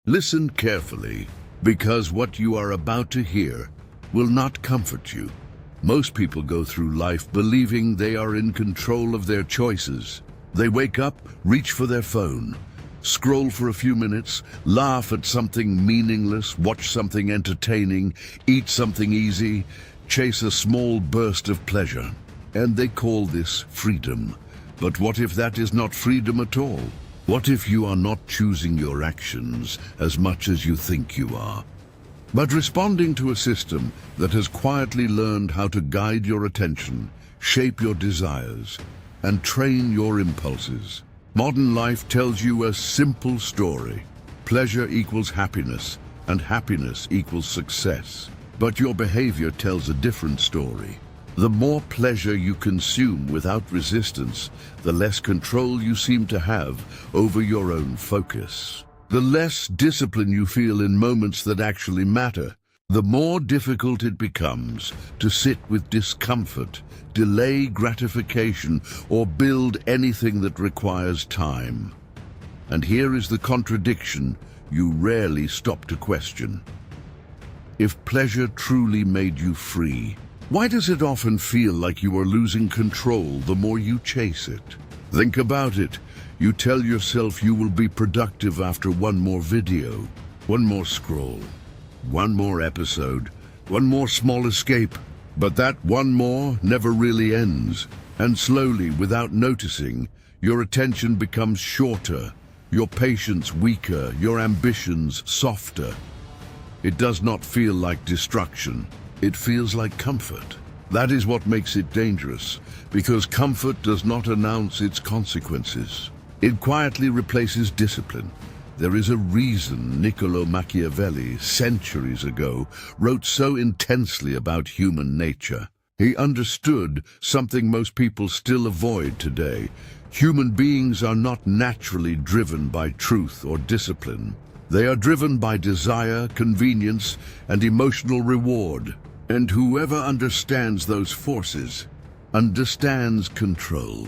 Listen carefully, because what you are about to hear will not comfort you. Most people go through life believing they are in control of their choices. They wake up, reach for their phone, scroll for a few minutes, laugh at something meaningless, watch something entertaining, eat something easy, chase a small burst of pleasure. And they call this freedom. But what if that is not freedom at all? What if you are not choosing your actions as much as you think you are, but responding to a system that has quietly learned how to guide your attention, shape your desires, and train your impulses? Modern life tells you a simple story. Pleasure equals happiness, and happiness equals success. But your behavior tells a different story. The more pleasure you consume without resistance, the less control you seem to have over your own focus. The less discipline you feel in moments that actually matter, the more difficult it becomes to sit with discomfort, delay gratification, or build anything that requires time. And here is the contradiction you rarely stop to question. If pleasure truly made you free, why does it often feel like you are losing control the more you chase it? Think about it. You tell yourself you will be productive after one more video, one more scroll, one more episode, one more small escape. But that one more never really ends. And slowly, without noticing, your attention becomes shorter, your patience weaker, your ambitions softer. It does not feel like destruction. It feels like comfort. That is what makes it dangerous, because comfort does not announce its consequences. It quietly replaces discipline. There is a reason Niccolò Machiavelli, centuries ago, wrote so intensely about human nature. He understood something most people still avoid today. Human beings are not naturally driven by truth or discipline. They are driven by desire, convenience, and emotional reward. And whoever understands those forces understands control.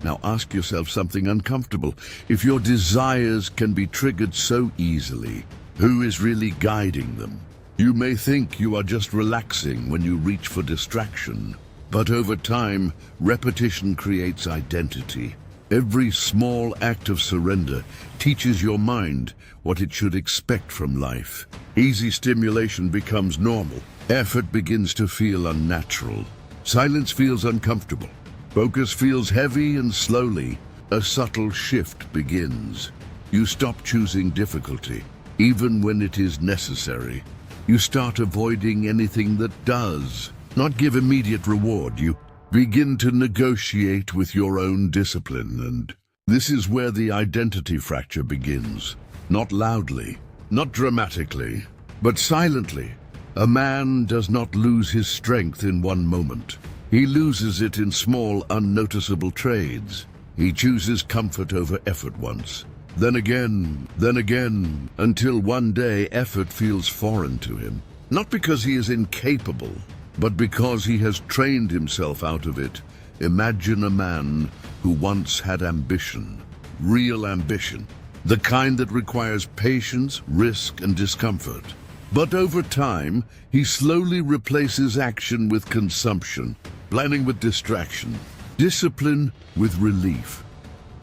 Now ask yourself something uncomfortable. If your desires can be triggered so easily, who is really guiding them? You may think you are just relaxing when you reach for distraction, but over time, repetition creates identity. Every small act of surrender teaches your mind what it should expect from life. Easy stimulation becomes normal. Effort begins to feel unnatural. Silence feels uncomfortable. Focus feels heavy, and slowly, a subtle shift begins. You stop choosing difficulty, even when it is necessary. You start avoiding anything that does not give immediate reward. You begin to negotiate with your own discipline, and this is where the identity fracture begins. Not loudly, not dramatically, but silently. A man does not lose his strength in one moment. He loses it in small, unnoticeable trades. He chooses comfort over effort once, then again, until one day effort feels foreign to him. Not because he is incapable, but because he has trained himself out of it. Imagine a man who once had ambition, real ambition, the kind that requires patience, risk, and discomfort. But over time, he slowly replaces action with consumption, planning with distraction, discipline with relief.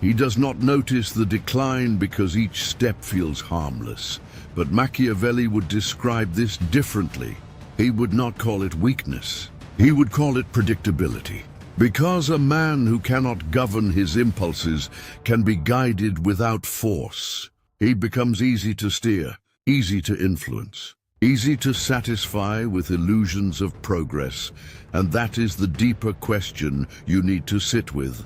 He does not notice the decline because each step feels harmless. But Machiavelli would describe this differently. He would not call it weakness. He would call it predictability. Because a man who cannot govern his impulses can be guided without force. He becomes easy to steer, easy to influence, easy to satisfy with illusions of progress. And that is the deeper question you need to sit with.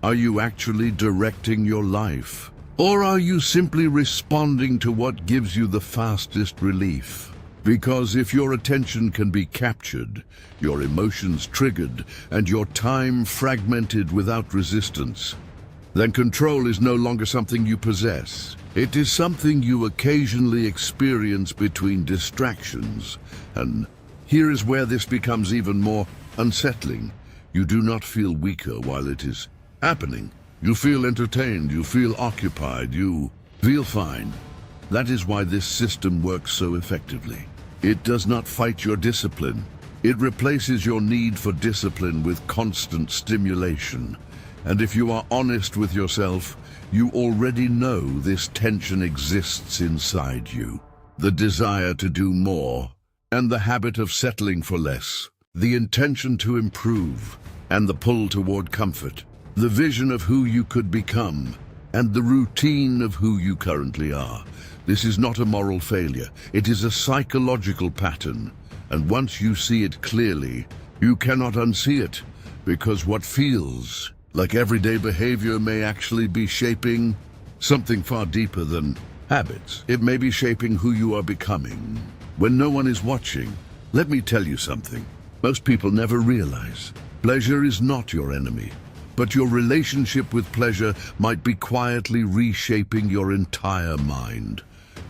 Are you actually directing your life? Or are you simply responding to what gives you the fastest relief? Because if your attention can be captured, your emotions triggered, and your time fragmented without resistance, then control is no longer something you possess. It is something you occasionally experience between distractions. And here is where this becomes even more unsettling. You do not feel weaker while it is happening. You feel entertained, you feel occupied, you feel fine. That is why this system works so effectively. It does not fight your discipline. It replaces your need for discipline with constant stimulation. And if you are honest with yourself, you already know this tension exists inside you. The desire to do more, and the habit of settling for less. The intention to improve, and the pull toward comfort. The vision of who you could become, and the routine of who you currently are. This is not a moral failure. It is a psychological pattern. And once you see it clearly, you cannot unsee it, because what feels like everyday behavior may actually be shaping something far deeper than habits. It may be shaping who you are becoming. When no one is watching, let me tell you something. Most people never realize. Pleasure is not your enemy, but your relationship with pleasure might be quietly reshaping your entire mind.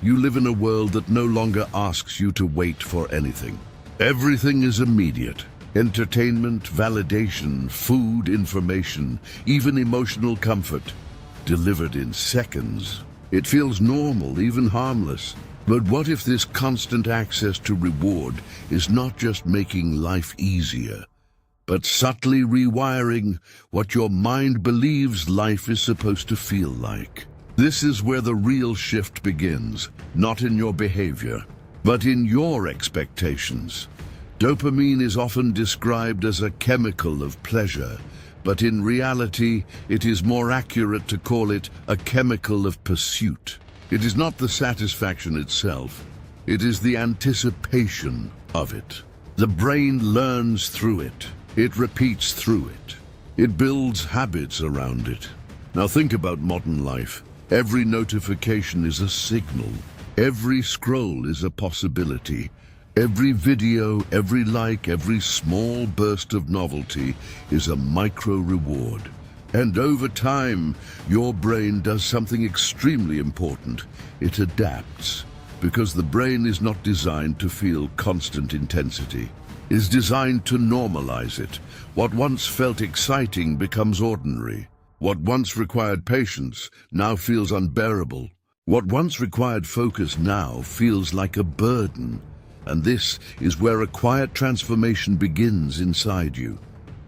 You live in a world that no longer asks you to wait for anything. Everything is immediate. Entertainment, validation, food, information, even emotional comfort, delivered in seconds. It feels normal, even harmless. But what if this constant access to reward is not just making life easier, but subtly rewiring what your mind believes life is supposed to feel like? This is where the real shift begins, not in your behavior, but in your expectations. Dopamine is often described as a chemical of pleasure, but in reality, it is more accurate to call it a chemical of pursuit. It is not the satisfaction itself, it is the anticipation of it. The brain learns through it. It repeats through it. It builds habits around it. Now think about modern life. Every notification is a signal. Every scroll is a possibility. Every video, every like, every small burst of novelty is a micro reward. And over time, your brain does something extremely important. It adapts, because the brain is not designed to feel constant intensity. It is designed to normalize it. What once felt exciting becomes ordinary. What once required patience now feels unbearable. What once required focus now feels like a burden. And this is where a quiet transformation begins inside you.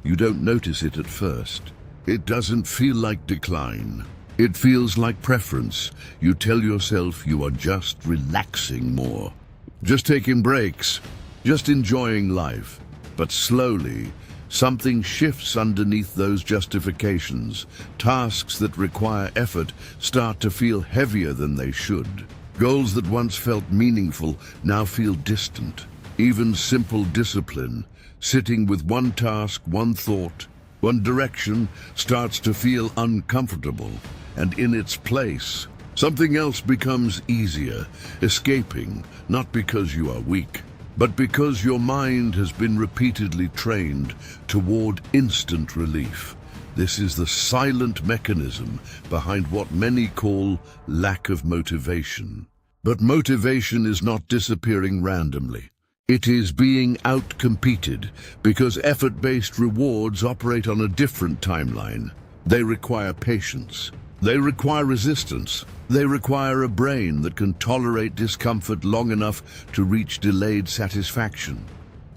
You don't notice it at first. It doesn't feel like decline. It feels like preference. You tell yourself you are just relaxing more, just taking breaks, just enjoying life. But slowly, something shifts underneath those justifications. Tasks that require effort start to feel heavier than they should. Goals that once felt meaningful now feel distant. Even simple discipline, sitting with one task, one thought, one direction, starts to feel uncomfortable. And in its place, something else becomes easier, escaping, not because you are weak, but because your mind has been repeatedly trained toward instant relief. This is the silent mechanism behind what many call lack of motivation. But motivation is not disappearing randomly. It is being outcompeted because effort-based rewards operate on a different timeline. They require patience. They require resistance. They require a brain that can tolerate discomfort long enough to reach delayed satisfaction.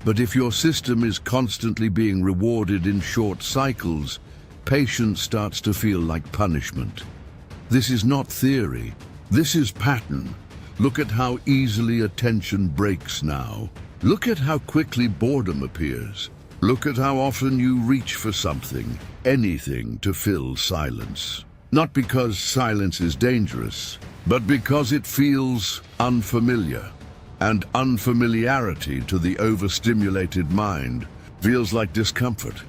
But if your system is constantly being rewarded in short cycles, patience starts to feel like punishment. This is not theory. This is pattern. Look at how easily attention breaks now. Look at how quickly boredom appears. Look at how often you reach for something, anything, to fill silence. Not because silence is dangerous, but because it feels unfamiliar. And unfamiliarity to the overstimulated mind feels like discomfort.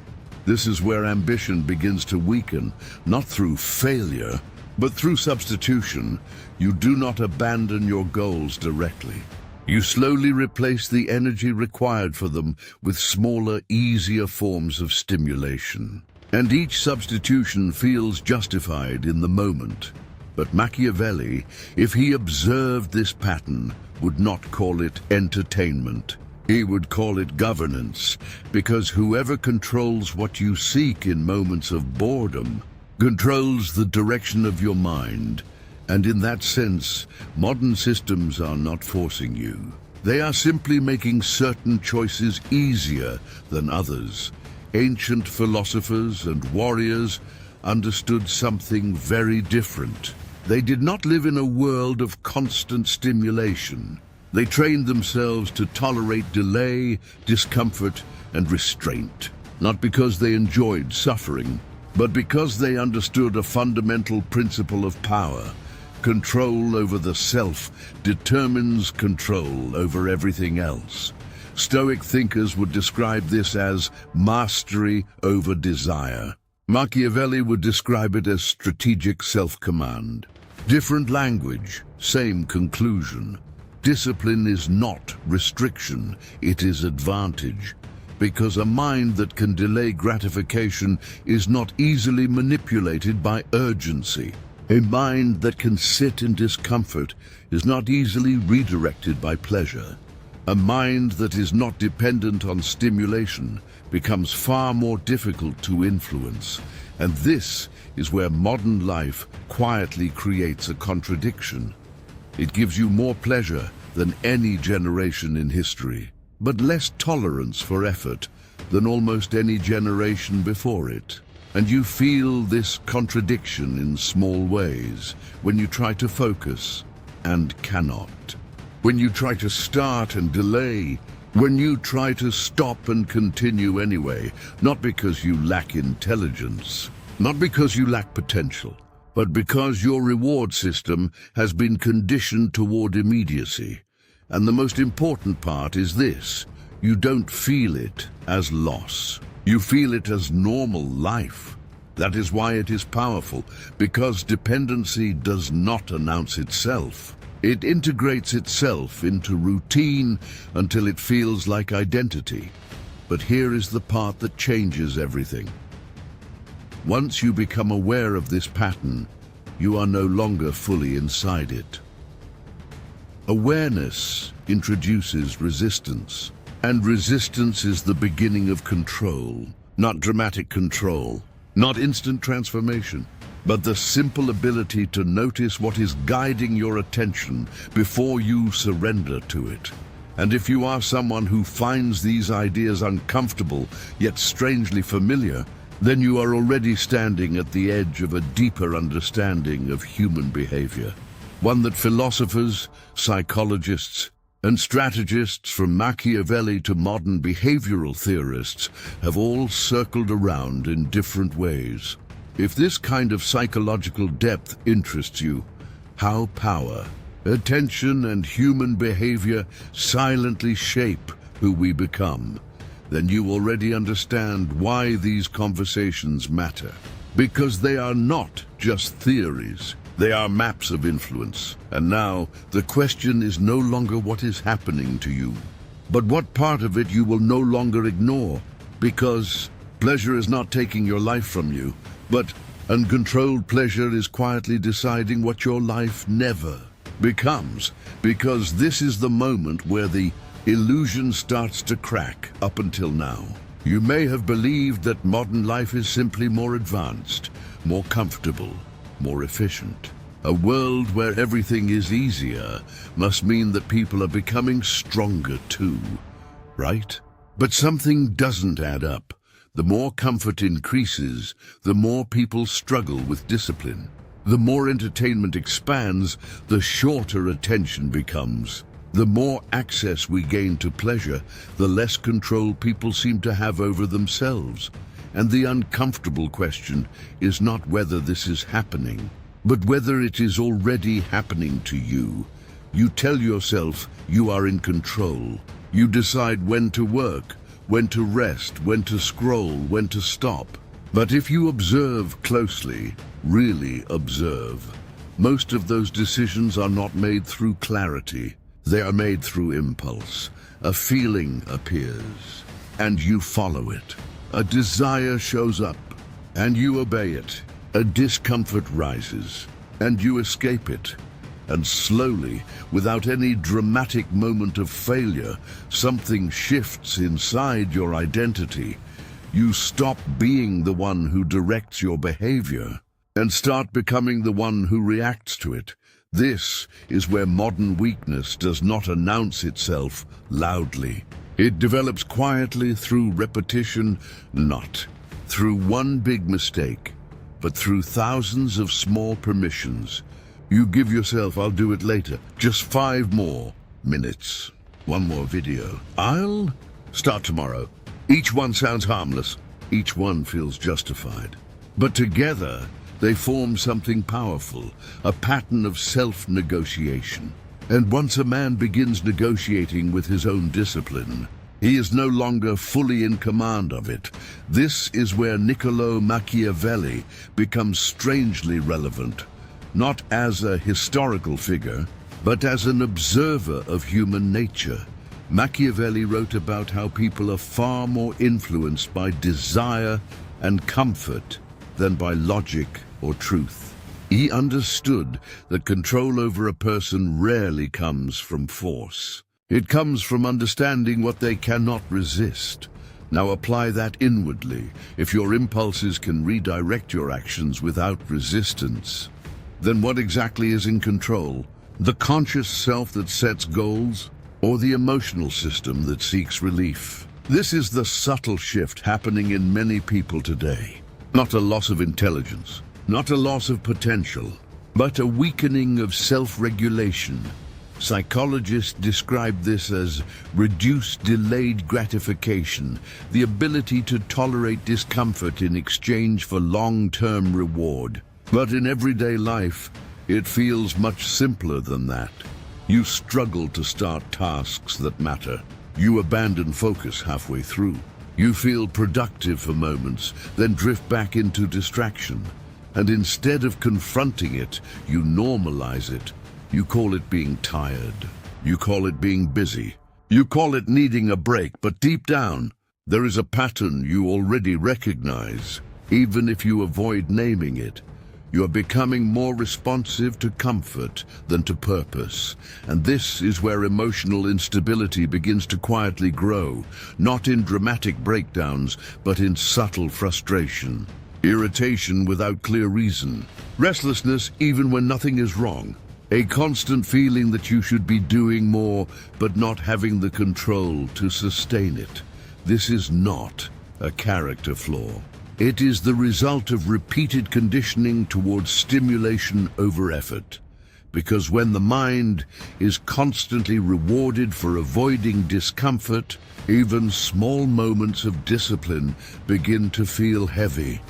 This is where ambition begins to weaken, not through failure, but through substitution. You do not abandon your goals directly. You slowly replace the energy required for them with smaller, easier forms of stimulation. And each substitution feels justified in the moment. But Machiavelli, if he observed this pattern, would not call it entertainment. He would call it governance, because whoever controls what you seek in moments of boredom controls the direction of your mind, And in that sense, modern systems are not forcing you. They are simply making certain choices easier than others. Ancient philosophers and warriors understood something very different. They did not live in a world of constant stimulation. They trained themselves to tolerate delay, discomfort, and restraint, not because they enjoyed suffering, but because they understood a fundamental principle of power. Control over the self determines control over everything else. Stoic thinkers would describe this as mastery over desire. Machiavelli would describe it as strategic self-command. Different language, same conclusion. Discipline is not restriction, it is advantage. Because a mind that can delay gratification is not easily manipulated by urgency. A mind that can sit in discomfort is not easily redirected by pleasure. A mind that is not dependent on stimulation becomes far more difficult to influence. And this is where modern life quietly creates a contradiction. It gives you more pleasure than any generation in history, but less tolerance for effort than almost any generation before it. And you feel this contradiction in small ways when you try to focus and cannot. When you try to start and delay. When you try to stop and continue anyway, not because you lack intelligence, not because you lack potential, but because your reward system has been conditioned toward immediacy. And the most important part is this: you don't feel it as loss. You feel it as normal life. That is why it is powerful, because dependency does not announce itself. It integrates itself into routine until it feels like identity. But here is the part that changes everything. Once you become aware of this pattern, you are no longer fully inside it. Awareness introduces resistance. And resistance is the beginning of control. Not dramatic control, not instant transformation, but the simple ability to notice what is guiding your attention before you surrender to it. And if you are someone who finds these ideas uncomfortable, yet strangely familiar, then you are already standing at the edge of a deeper understanding of human behavior. One that philosophers, psychologists, and strategists from Machiavelli to modern behavioral theorists have all circled around in different ways. If this kind of psychological depth interests you, how power, attention, and human behavior silently shape who we become, then you already understand why these conversations matter. Because they are not just theories. They are maps of influence. And now, the question is no longer what is happening to you, but what part of it you will no longer ignore. Because pleasure is not taking your life from you, but uncontrolled pleasure is quietly deciding what your life never becomes. Because this is the moment where the illusion starts to crack. Up until now, you may have believed that modern life is simply more advanced, more comfortable, more efficient. A world where everything is easier must mean that people are becoming stronger too, right? But something doesn't add up. The more comfort increases, the more people struggle with discipline. The more entertainment expands, the shorter attention becomes. The more access we gain to pleasure, the less control people seem to have over themselves. And the uncomfortable question is not whether this is happening, but whether it is already happening to you. You tell yourself you are in control. You decide when to work, when to rest, when to scroll, when to stop. But if you observe closely, really observe, most of those decisions are not made through clarity. They are made through impulse. A feeling appears, and you follow it. A desire shows up, and you obey it. A discomfort rises, and you escape it. And slowly, without any dramatic moment of failure, something shifts inside your identity. You stop being the one who directs your behavior, and start becoming the one who reacts to it. This is where modern weakness does not announce itself loudly. It develops quietly through repetition, not through one big mistake, but through thousands of small permissions. You give yourself, I'll do it later, just 5 more minutes, 1 more video. I'll start tomorrow. Each one sounds harmless. Each one feels justified. But together, they form something powerful, a pattern of self-negotiation. And once a man begins negotiating with his own discipline, he is no longer fully in command of it. This is where Niccolò Machiavelli becomes strangely relevant, not as a historical figure, but as an observer of human nature. Machiavelli wrote about how people are far more influenced by desire and comfort than by logic or truth. He understood that control over a person rarely comes from force. It comes from understanding what they cannot resist. Now apply that inwardly. If your impulses can redirect your actions without resistance, then what exactly is in control? The conscious self that sets goals, or the emotional system that seeks relief? This is the subtle shift happening in many people today. Not a loss of intelligence, not a loss of potential, but a weakening of self-regulation. Psychologists describe this as reduced delayed gratification, the ability to tolerate discomfort in exchange for long-term reward. But in everyday life, it feels much simpler than that. You struggle to start tasks that matter. You abandon focus halfway through. You feel productive for moments, then drift back into distraction. And instead of confronting it, you normalize it. You call it being tired. You call it being busy. You call it needing a break, but deep down, there is a pattern you already recognize. Even if you avoid naming it, you are becoming more responsive to comfort than to purpose. And this is where emotional instability begins to quietly grow, not in dramatic breakdowns, but in subtle frustration. Irritation without clear reason. Restlessness even when nothing is wrong. A constant feeling that you should be doing more, but not having the control to sustain it. This is not a character flaw. It is the result of repeated conditioning towards stimulation over effort. Because when the mind is constantly rewarded for avoiding discomfort, even small moments of discipline begin to feel heavy.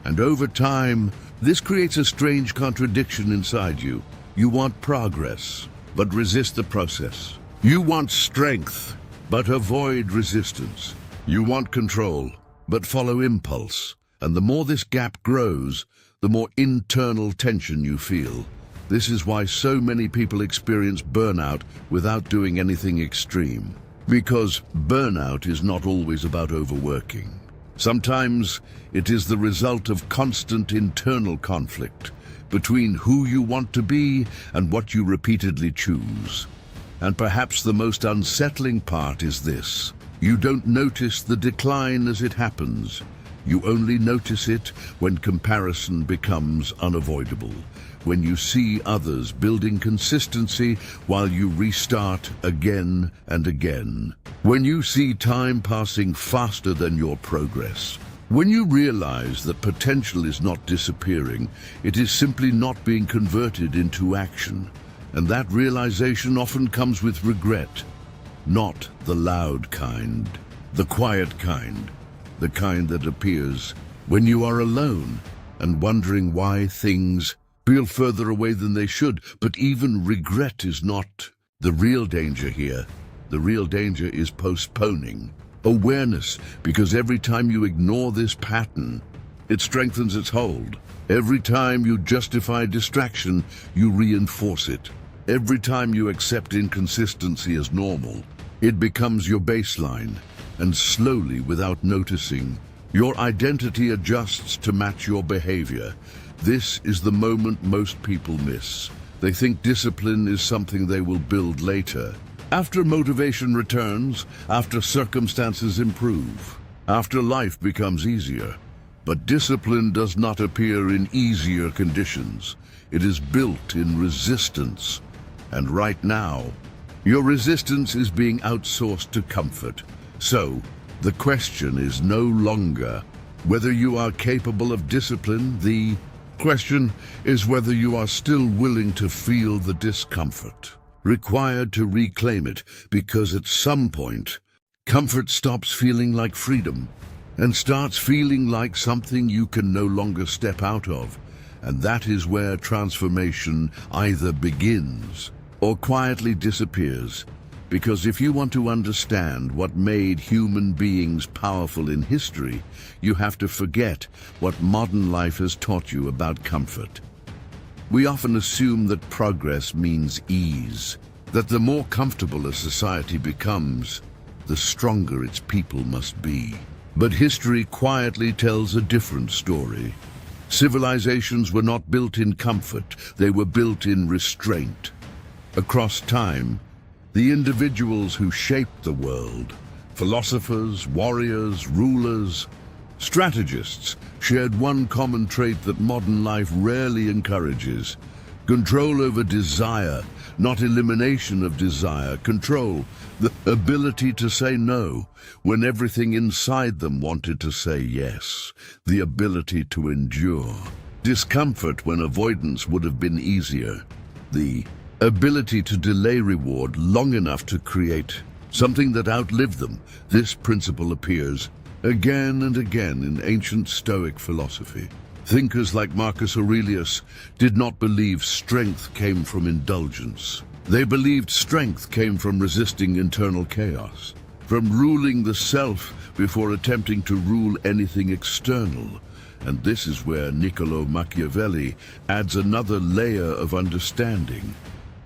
And over time, this creates a strange contradiction inside you. You want progress, but resist the process. You want strength, but avoid resistance. You want control, but follow impulse. And the more this gap grows, the more internal tension you feel. This is why so many people experience burnout without doing anything extreme. Because burnout is not always about overworking. Sometimes it is the result of constant internal conflict between who you want to be and what you repeatedly choose. And perhaps the most unsettling part is this. You don't notice the decline as it happens. You only notice it when comparison becomes unavoidable, when you see others building consistency while you restart again and again, when you see time passing faster than your progress. When you realize that potential is not disappearing, it is simply not being converted into action. And that realization often comes with regret. Not the loud kind, the quiet kind. The kind that appears when you are alone and wondering why things feel further away than they should. But even regret is not the real danger here. The real danger is postponing awareness, because every time you ignore this pattern, it strengthens its hold. Every time you justify distraction, you reinforce it. Every time you accept inconsistency as normal, it becomes your baseline. And slowly, without noticing, your identity adjusts to match your behavior. This is the moment most people miss. They think discipline is something they will build later. After motivation returns, after circumstances improve, after life becomes easier. But discipline does not appear in easier conditions. It is built in resistance. And right now, your resistance is being outsourced to comfort. So, the question is no longer whether you are capable of discipline. The question is whether you are still willing to feel the discomfort required to reclaim it, because at some point, comfort stops feeling like freedom and starts feeling like something you can no longer step out of. And that is where transformation either begins or quietly disappears. Because if you want to understand what made human beings powerful in history, you have to forget what modern life has taught you about comfort. We often assume that progress means ease, that the more comfortable a society becomes, the stronger its people must be. But history quietly tells a different story. Civilizations were not built in comfort, they were built in restraint. Across time, the individuals who shaped the world, philosophers, warriors, rulers, strategists, shared one common trait that modern life rarely encourages: control over desire, not elimination of desire. Control, the ability to say no when everything inside them wanted to say yes. The ability to endure discomfort when avoidance would have been easier. The ability to delay reward long enough to create something that outlived them. This principle appears again and again in ancient Stoic philosophy. Thinkers like Marcus Aurelius did not believe strength came from indulgence. They believed strength came from resisting internal chaos, from ruling the self before attempting to rule anything external. And this is where Niccolò Machiavelli adds another layer of understanding.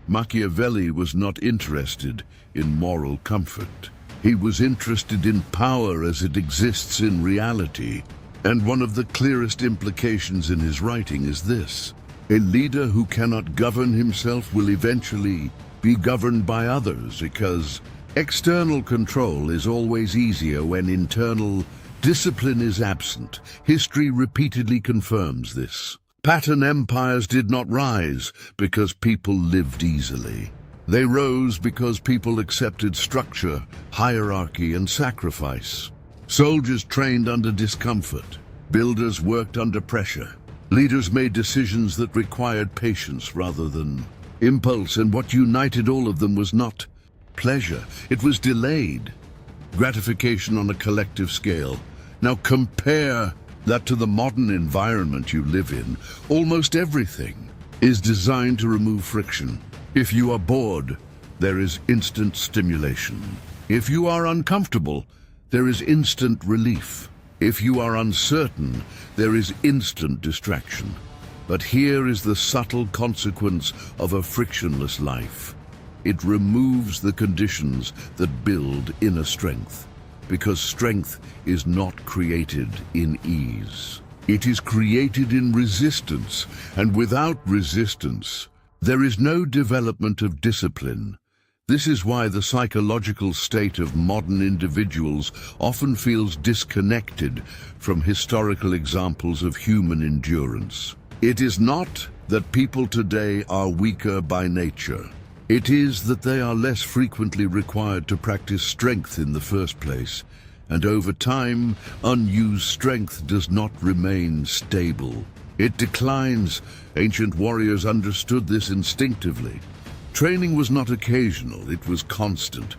Machiavelli was not interested in moral comfort. He was interested in power as it exists in reality. And one of the clearest implications in his writing is this: a leader who cannot govern himself will eventually be governed by others, because external control is always easier when internal discipline is absent. History repeatedly confirms this. Pattern empires did not rise because people lived easily. They rose because people accepted structure, hierarchy, and sacrifice. Soldiers trained under discomfort. Builders worked under pressure. Leaders made decisions that required patience rather than impulse, and what united all of them was not pleasure. It was delayed gratification on a collective scale. Now compare that to the modern environment you live in. Almost everything is designed to remove friction. If you are bored, there is instant stimulation. If you are uncomfortable, there is instant relief. If you are uncertain, there is instant distraction. But here is the subtle consequence of a frictionless life. It removes the conditions that build inner strength, because strength is not created in ease. It is created in resistance, and without resistance, there is no development of discipline. This is why the psychological state of modern individuals often feels disconnected from historical examples of human endurance. It is not that people today are weaker by nature. It is that they are less frequently required to practice strength in the first place, and over time, unused strength does not remain stable. It declines. Ancient warriors understood this instinctively. Training was not occasional, it was constant.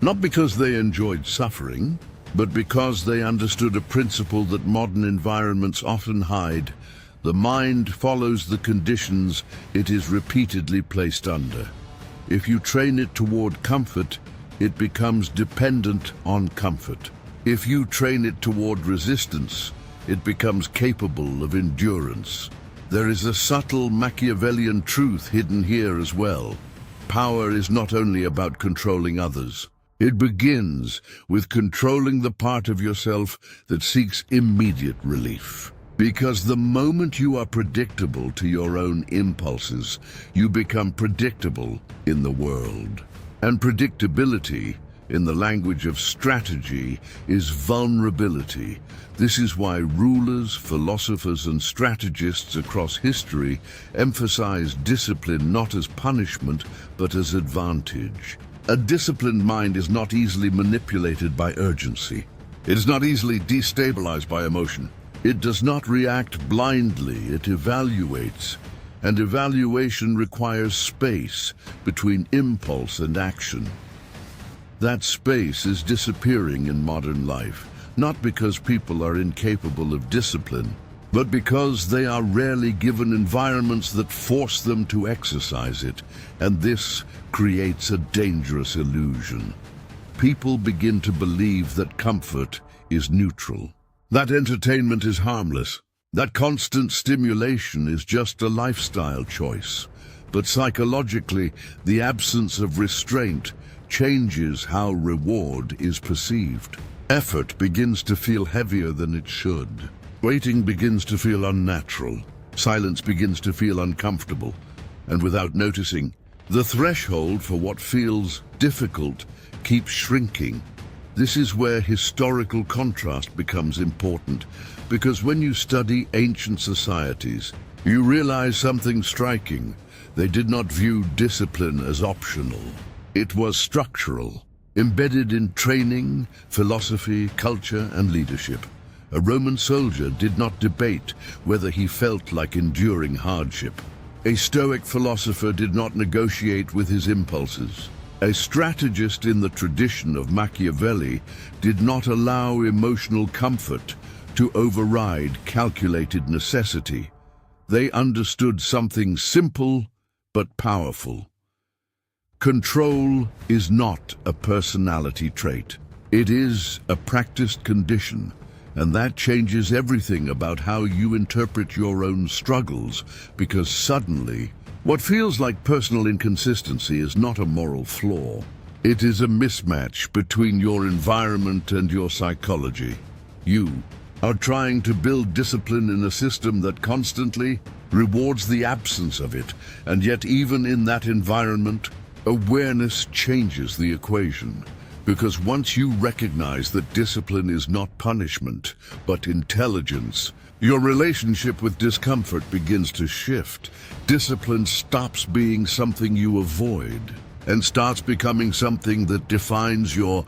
Not because they enjoyed suffering, but because they understood a principle that modern environments often hide. The mind follows the conditions it is repeatedly placed under. If you train it toward comfort, it becomes dependent on comfort. If you train it toward resistance, it becomes capable of endurance. There is a subtle Machiavellian truth hidden here as well. Power is not only about controlling others. It begins with controlling the part of yourself that seeks immediate relief. Because the moment you are predictable to your own impulses, you become predictable in the world. And predictability in the language of strategy, is vulnerability. This is why rulers, philosophers, and strategists across history emphasize discipline not as punishment, but as advantage. A disciplined mind is not easily manipulated by urgency. It is not easily destabilized by emotion. It does not react blindly, it evaluates. And evaluation requires space between impulse and action. That space is disappearing in modern life, not because people are incapable of discipline, but because they are rarely given environments that force them to exercise it, and this creates a dangerous illusion. People begin to believe that comfort is neutral, that entertainment is harmless, that constant stimulation is just a lifestyle choice. But psychologically, the absence of restraint changes how reward is perceived. Effort begins to feel heavier than it should. Waiting begins to feel unnatural. Silence begins to feel uncomfortable. And without noticing, the threshold for what feels difficult keeps shrinking. This is where historical contrast becomes important, because when you study ancient societies, you realize something striking. They did not view discipline as optional. It was structural, embedded in training, philosophy, culture, and leadership. A Roman soldier did not debate whether he felt like enduring hardship. A Stoic philosopher did not negotiate with his impulses. A strategist in the tradition of Machiavelli did not allow emotional comfort to override calculated necessity. They understood something simple but powerful. Control is not a personality trait. It is a practiced condition, and that changes everything about how you interpret your own struggles, because suddenly, what feels like personal inconsistency is not a moral flaw. It is a mismatch between your environment and your psychology. You are trying to build discipline in a system that constantly rewards the absence of it, and yet even in that environment, awareness changes the equation. Because once you recognize that discipline is not punishment, but intelligence, your relationship with discomfort begins to shift. Discipline stops being something you avoid and starts becoming something that defines your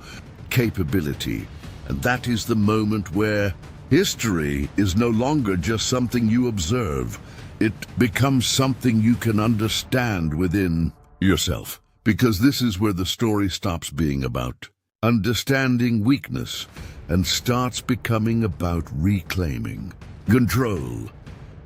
capability. And that is the moment where history is no longer just something you observe. It becomes something you can understand within yourself. Because this is where the story stops being about understanding weakness and starts becoming about reclaiming control.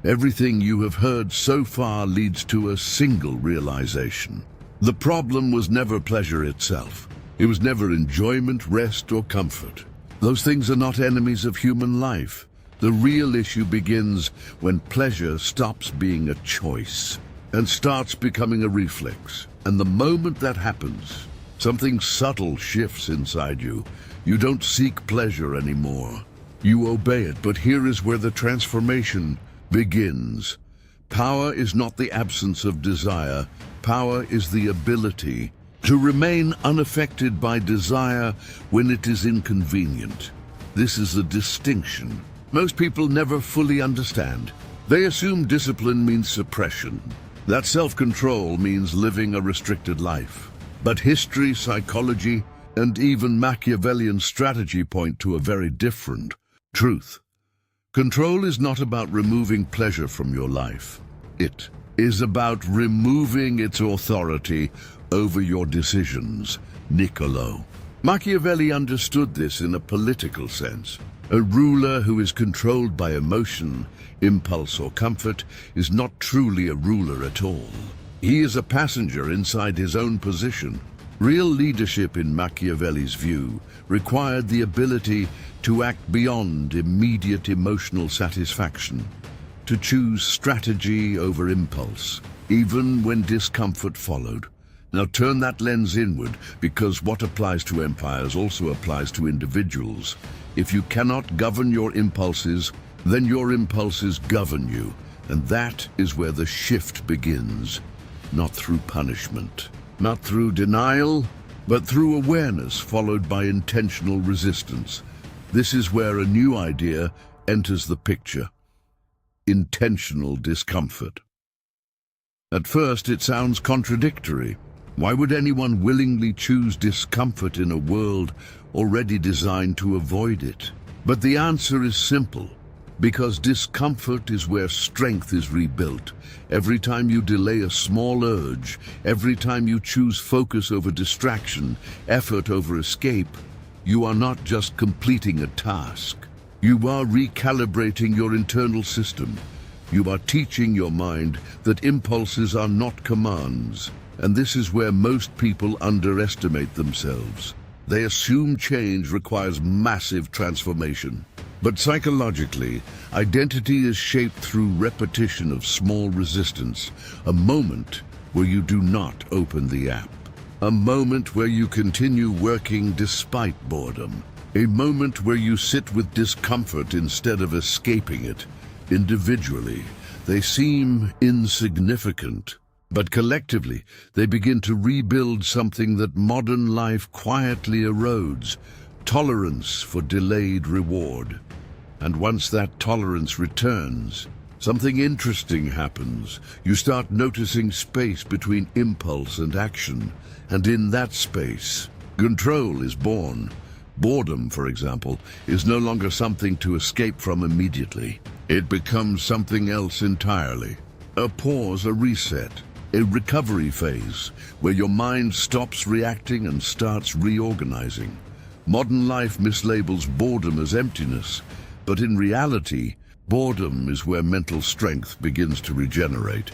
Everything you have heard so far leads to a single realization. The problem was never pleasure itself. It was never enjoyment, rest, or comfort. Those things are not enemies of human life. The real issue begins when pleasure stops being a choice and starts becoming a reflex. And the moment that happens, something subtle shifts inside you. You don't seek pleasure anymore. You obey it, but here is where the transformation begins. Power is not the absence of desire. Power is the ability to remain unaffected by desire when it is inconvenient. This is a distinction most people never fully understand. They assume discipline means suppression, that self-control means living a restricted life. But history, psychology, and even Machiavellian strategy point to a very different truth. Control is not about removing pleasure from your life. It is about removing its authority over your decisions. Niccolò Machiavelli understood this in a political sense. A ruler who is controlled by emotion, impulse, or comfort is not truly a ruler at all. He is a passenger inside his own position. Real leadership, in Machiavelli's view, required the ability to act beyond immediate emotional satisfaction, to choose strategy over impulse, even when discomfort followed. Now turn that lens inward, because what applies to empires also applies to individuals. If you cannot govern your impulses, then your impulses govern you. And that is where the shift begins. Not through punishment, not through denial, but through awareness followed by intentional resistance. This is where a new idea enters the picture: intentional discomfort. At first, it sounds contradictory. Why would anyone willingly choose discomfort in a world already designed to avoid it? But the answer is simple. Because discomfort is where strength is rebuilt. Every time you delay a small urge, every time you choose focus over distraction, effort over escape, you are not just completing a task. You are recalibrating your internal system. You are teaching your mind that impulses are not commands. And this is where most people underestimate themselves. They assume change requires massive transformation. But psychologically, identity is shaped through repetition of small resistance, a moment where you do not open the app, a moment where you continue working despite boredom, a moment where you sit with discomfort instead of escaping it. Individually, they seem insignificant, but collectively, they begin to rebuild something that modern life quietly erodes: tolerance for delayed reward. And once that tolerance returns, something interesting happens. You start noticing space between impulse and action, and in that space, control is born. Boredom, for example, is no longer something to escape from immediately. It becomes something else entirely. A pause, a reset, a recovery phase where your mind stops reacting and starts reorganizing. Modern life mislabels boredom as emptiness, but in reality, boredom is where mental strength begins to regenerate.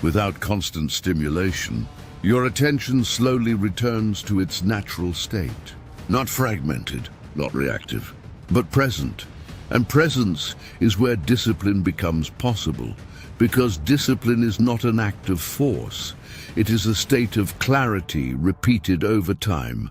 Without constant stimulation, your attention slowly returns to its natural state. Not fragmented, not reactive, but present. And presence is where discipline becomes possible, because discipline is not an act of force. It is a state of clarity repeated over time.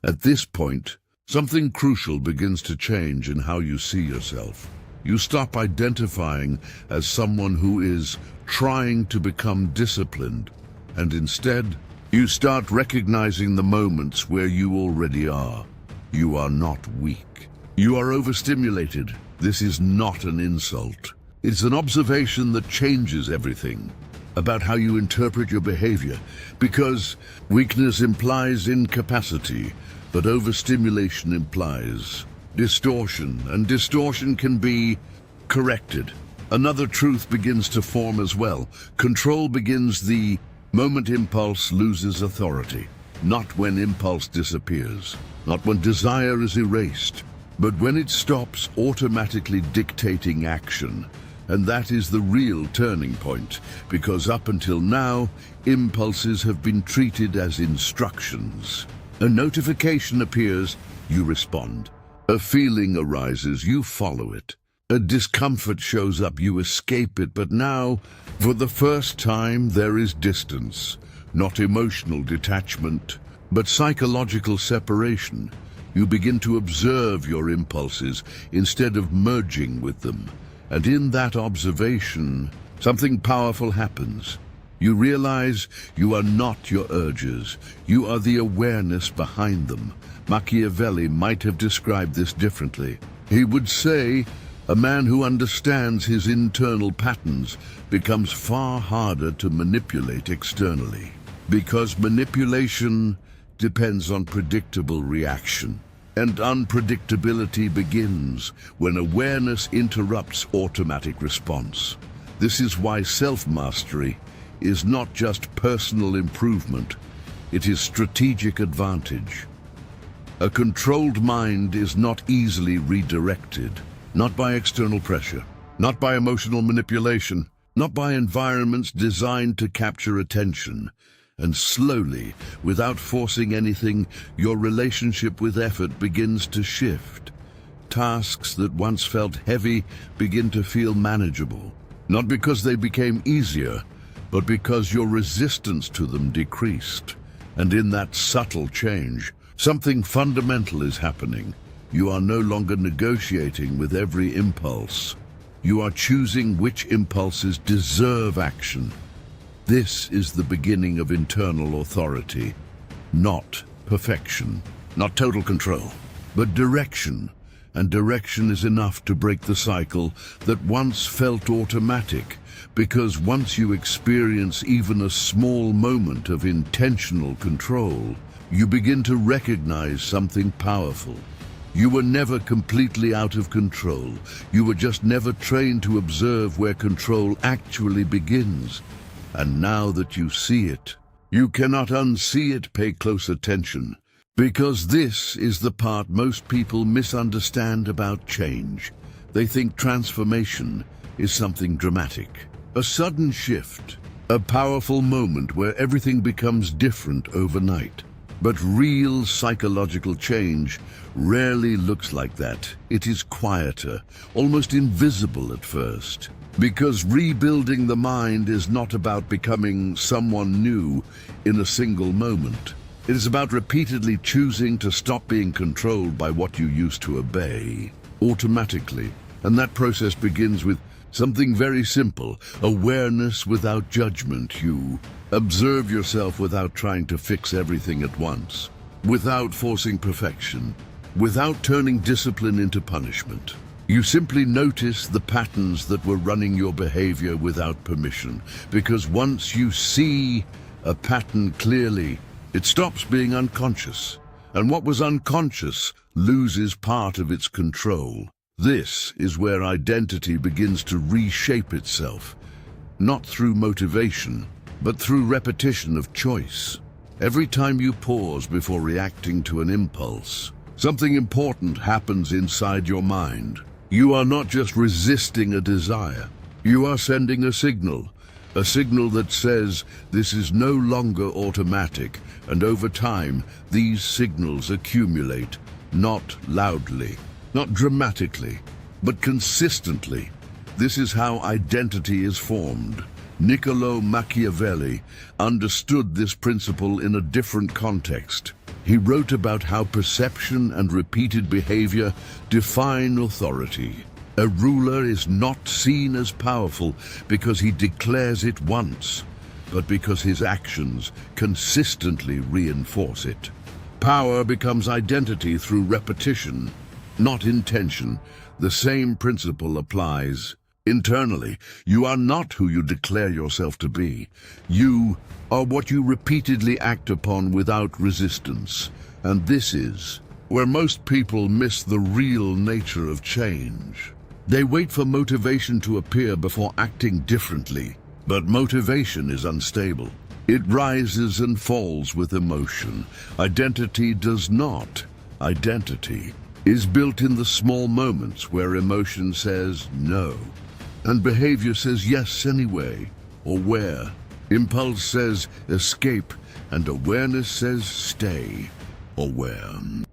At this point, something crucial begins to change in how you see yourself. You stop identifying as someone who is trying to become disciplined, and instead, you start recognizing the moments where you already are. You are not weak. You are overstimulated. This is not an insult. It's an observation that changes everything about how you interpret your behavior, because weakness implies incapacity, but overstimulation implies distortion, and distortion can be corrected. Another truth begins to form as well. Control begins the moment impulse loses authority, not when impulse disappears, not when desire is erased, but when it stops automatically dictating action. And that is the real turning point, because up until now, impulses have been treated as instructions. A notification appears, you respond. A feeling arises, you follow it. A discomfort shows up, you escape it. But now, for the first time, there is distance. Not emotional detachment, but psychological separation. You begin to observe your impulses instead of merging with them. And in that observation, something powerful happens. You realize you are not your urges. You are the awareness behind them. Machiavelli might have described this differently. He would say, a man who understands his internal patterns becomes far harder to manipulate externally, because manipulation depends on predictable reaction. And unpredictability begins when awareness interrupts automatic response. This is why self-mastery is not just personal improvement, it is strategic advantage. A controlled mind is not easily redirected, not by external pressure, not by emotional manipulation, not by environments designed to capture attention. And slowly, without forcing anything, your relationship with effort begins to shift. Tasks that once felt heavy begin to feel manageable, not because they became easier, but because your resistance to them decreased. And in that subtle change, something fundamental is happening. You are no longer negotiating with every impulse. You are choosing which impulses deserve action. This is the beginning of internal authority, not perfection, not total control, but direction. And direction is enough to break the cycle that once felt automatic, because once you experience even a small moment of intentional control, you begin to recognize something powerful. You were never completely out of control. You were just never trained to observe where control actually begins. And now that you see it, you cannot unsee it. Pay close attention, because this is the part most people misunderstand about change. They think transformation is something dramatic, a sudden shift, a powerful moment where everything becomes different overnight. But real psychological change rarely looks like that. It is quieter, almost invisible at first. Because rebuilding the mind is not about becoming someone new in a single moment. It is about repeatedly choosing to stop being controlled by what you used to obey automatically. And that process begins with something very simple: awareness without judgment. You observe yourself without trying to fix everything at once, without forcing perfection, without turning discipline into punishment. You simply notice the patterns that were running your behavior without permission, because once you see a pattern clearly, it stops being unconscious, and what was unconscious loses part of its control. This is where identity begins to reshape itself, not through motivation, but through repetition of choice. Every time you pause before reacting to an impulse, something important happens inside your mind. You are not just resisting a desire. You are sending a signal that says this is no longer automatic, and over time, these signals accumulate, not loudly, not dramatically, but consistently. This is how identity is formed. Niccolò Machiavelli understood this principle in a different context. He wrote about how perception and repeated behavior define authority. A ruler is not seen as powerful because he declares it once, but because his actions consistently reinforce it. Power becomes identity through repetition, not intention. The same principle applies internally. You are not who you declare yourself to be. You are what you repeatedly act upon without resistance. And this is where most people miss the real nature of change. They wait for motivation to appear before acting differently. But motivation is unstable. It rises and falls with emotion. Identity does not. Identity is built in the small moments where emotion says no, and behavior says yes anyway, or where impulse says escape, and awareness says stay, or where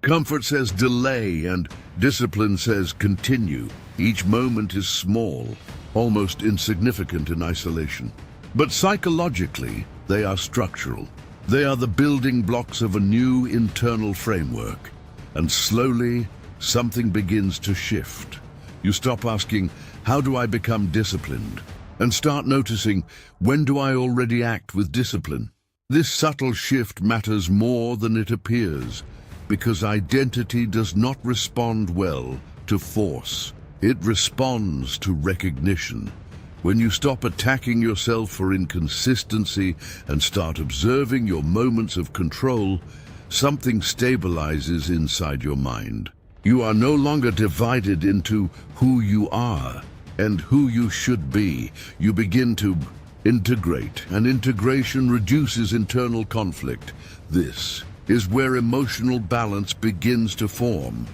comfort says delay, and discipline says continue. Each moment is small, almost insignificant in isolation. But psychologically, they are structural. They are the building blocks of a new internal framework. And slowly, something begins to shift. You stop asking, how do I become disciplined? And start noticing, when do I already act with discipline? This subtle shift matters more than it appears, because identity does not respond well to force. It responds to recognition. When you stop attacking yourself for inconsistency and start observing your moments of control, something stabilizes inside your mind. You are no longer divided into who you are and who you should be. You begin to integrate, and integration reduces internal conflict. This is where emotional balance begins to form,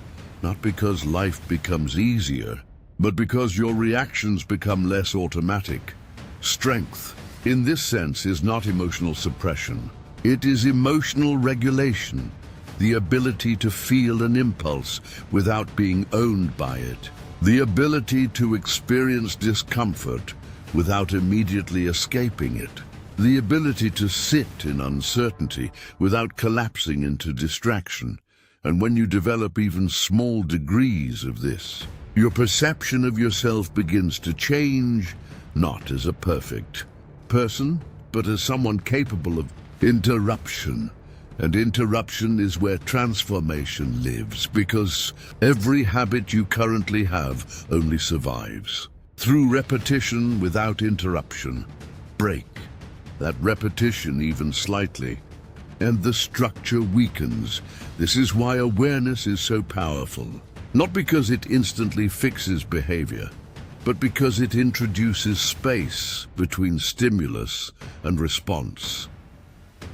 not because life becomes easier, but because your reactions become less automatic. Strength, in this sense, is not emotional suppression. It is emotional regulation, the ability to feel an impulse without being owned by it, the ability to experience discomfort without immediately escaping it, the ability to sit in uncertainty without collapsing into distraction. And when you develop even small degrees of this, your perception of yourself begins to change, not as a perfect person, but as someone capable of interruption, And interruption is where transformation lives, because every habit you currently have only survives through repetition without interruption. Break that repetition even slightly, and the structure weakens. This is why awareness is so powerful. Not because it instantly fixes behavior, but because it introduces space between stimulus and response.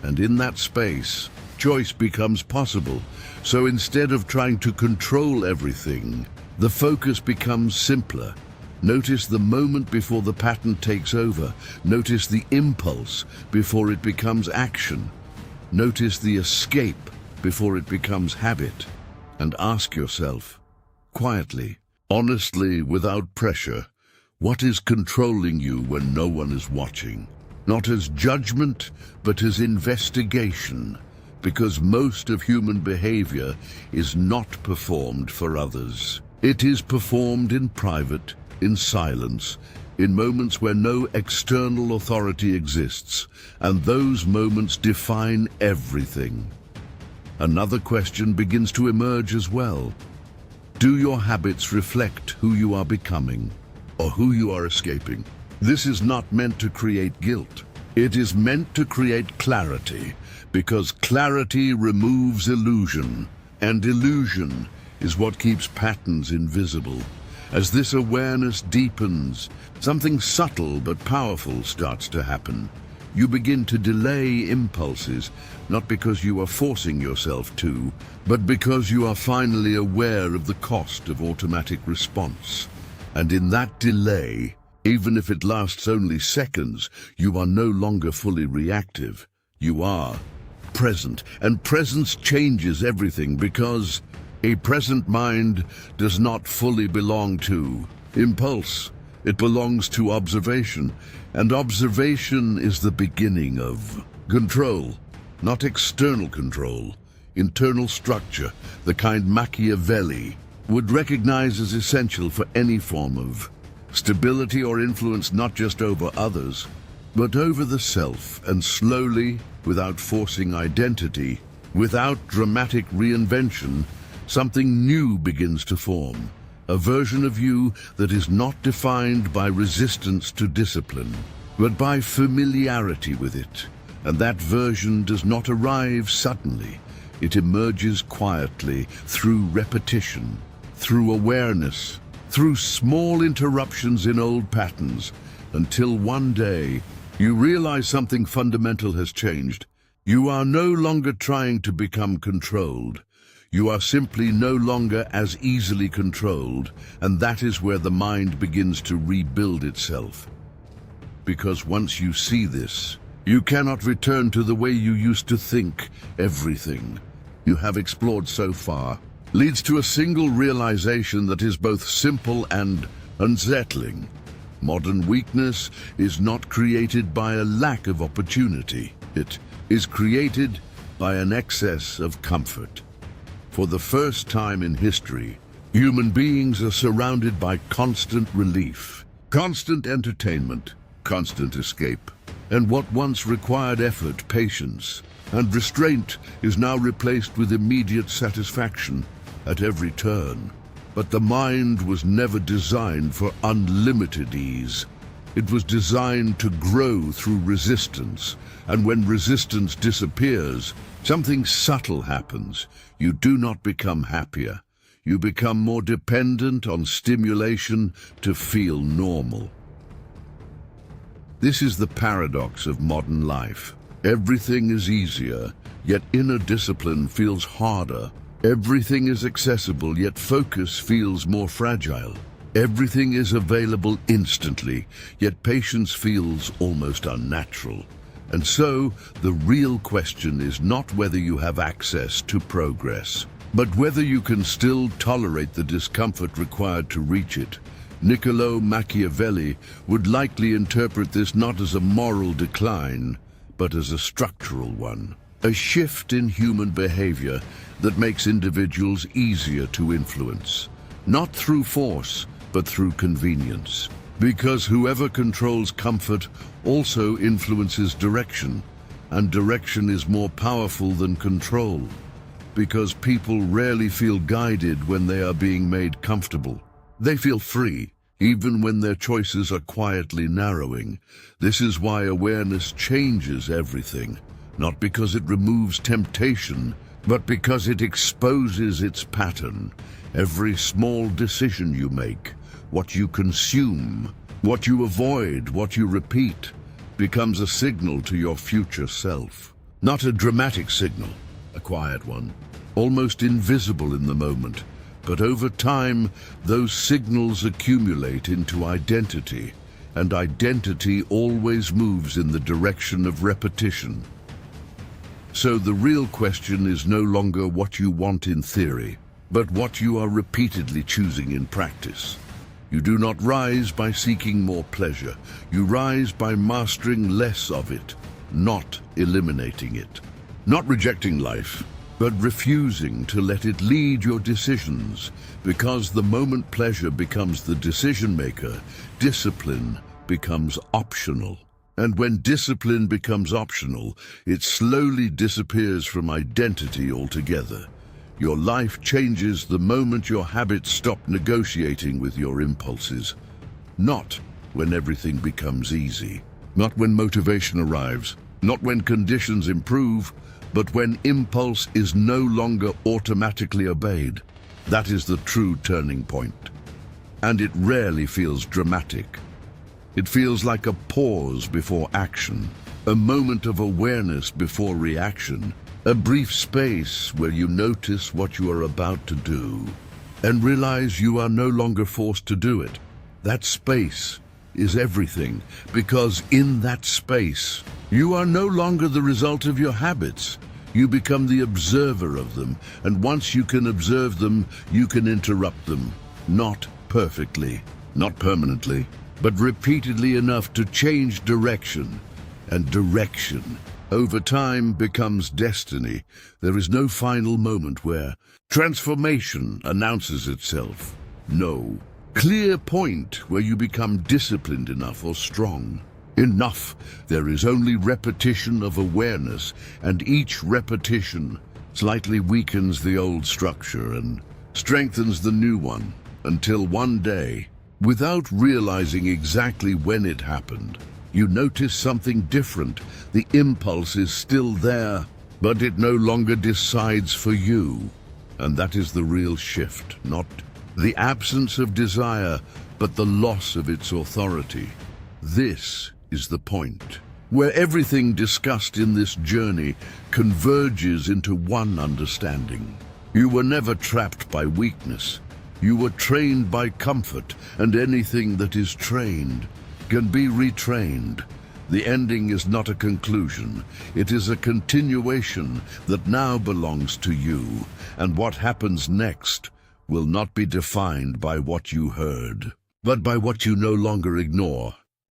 And in that space, choice becomes possible. So instead of trying to control everything, the focus becomes simpler. Notice the moment before the pattern takes over. Notice the impulse before it becomes action. Notice the escape before it becomes habit. And ask yourself, quietly, honestly, without pressure, what is controlling you when no one is watching? Not as judgment, but as investigation, because most of human behavior is not performed for others. It is performed in private, in silence, in moments where no external authority exists, and those moments define everything. Another question begins to emerge as well. Do your habits reflect who you are becoming, or who you are escaping? This is not meant to create guilt. It is meant to create clarity, because clarity removes illusion, and illusion is what keeps patterns invisible. As this awareness deepens, something subtle but powerful starts to happen. You begin to delay impulses, not because you are forcing yourself to, but because you are finally aware of the cost of automatic response. And in that delay, even if it lasts only seconds, you are no longer fully reactive. You are present, and presence changes everything, because a present mind does not fully belong to impulse. It belongs to observation, and observation is the beginning of control, not external control, internal structure, the kind Machiavelli would recognize as essential for any form of stability or influence, not just over others, but over the self, and slowly, without forcing identity, without dramatic reinvention, something new begins to form, a version of you that is not defined by resistance to discipline, but by familiarity with it. And that version does not arrive suddenly. It emerges quietly through repetition, through awareness, through small interruptions in old patterns, until one day you realize something fundamental has changed. You are no longer trying to become controlled. You are simply no longer as easily controlled, and that is where the mind begins to rebuild itself. Because once you see this, you cannot return to the way you used to think. Everything you have explored so far leads to a single realization that is both simple and unsettling. Modern weakness is not created by a lack of opportunity. It is created by an excess of comfort. For the first time in history, human beings are surrounded by constant relief, constant entertainment, constant escape. And what once required effort, patience, and restraint is now replaced with immediate satisfaction at every turn. But the mind was never designed for unlimited ease. It was designed to grow through resistance, and when resistance disappears, something subtle happens. You do not become happier. You become more dependent on stimulation to feel normal. This is the paradox of modern life. Everything is easier, yet inner discipline feels harder. Everything is accessible, yet focus feels more fragile. Everything is available instantly, yet patience feels almost unnatural. And so, the real question is not whether you have access to progress, but whether you can still tolerate the discomfort required to reach it. Niccolò Machiavelli would likely interpret this not as a moral decline, but as a structural one. A shift in human behavior that makes individuals easier to influence, not through force, but through convenience. Because whoever controls comfort also influences direction, And direction is more powerful than control, because people rarely feel guided when they are being made comfortable. They feel free, even when their choices are quietly narrowing. This is why awareness changes everything, not because it removes temptation, but because it exposes its pattern. Every small decision you make, what you consume, what you avoid, what you repeat, becomes a signal to your future self. Not a dramatic signal, a quiet one, almost invisible in the moment, but over time, those signals accumulate into identity, and identity always moves in the direction of repetition. So the real question is no longer what you want in theory, but what you are repeatedly choosing in practice. You do not rise by seeking more pleasure. You rise by mastering less of it, not eliminating it. Not rejecting life, but refusing to let it lead your decisions, because the moment pleasure becomes the decision maker, discipline becomes optional. And when discipline becomes optional, it slowly disappears from identity altogether. Your life changes the moment your habits stop negotiating with your impulses. Not when everything becomes easy. Not when motivation arrives. Not when conditions improve, but when impulse is no longer automatically obeyed. That is the true turning point. And it rarely feels dramatic. It feels like a pause before action, a moment of awareness before reaction, a brief space where you notice what you are about to do and realize you are no longer forced to do it. That space is everything, because in that space, you are no longer the result of your habits. You become the observer of them, and once you can observe them, you can interrupt them. Not perfectly, not permanently, but repeatedly enough to change direction. And direction, over time, becomes destiny. There is no final moment where transformation announces itself. No clear point where you become disciplined enough or strong enough. There is only repetition of awareness, and each repetition slightly weakens the old structure and strengthens the new one, until one day, without realizing exactly when it happened, you notice something different. The impulse is still there, but it no longer decides for you. And that is the real shift, not the absence of desire, but the loss of its authority. This is the point where everything discussed in this journey converges into one understanding. You were never trapped by weakness. You were trained by comfort, and anything that is trained can be retrained. The ending is not a conclusion. It is a continuation that now belongs to you, and what happens next will not be defined by what you heard, but by what you no longer ignore.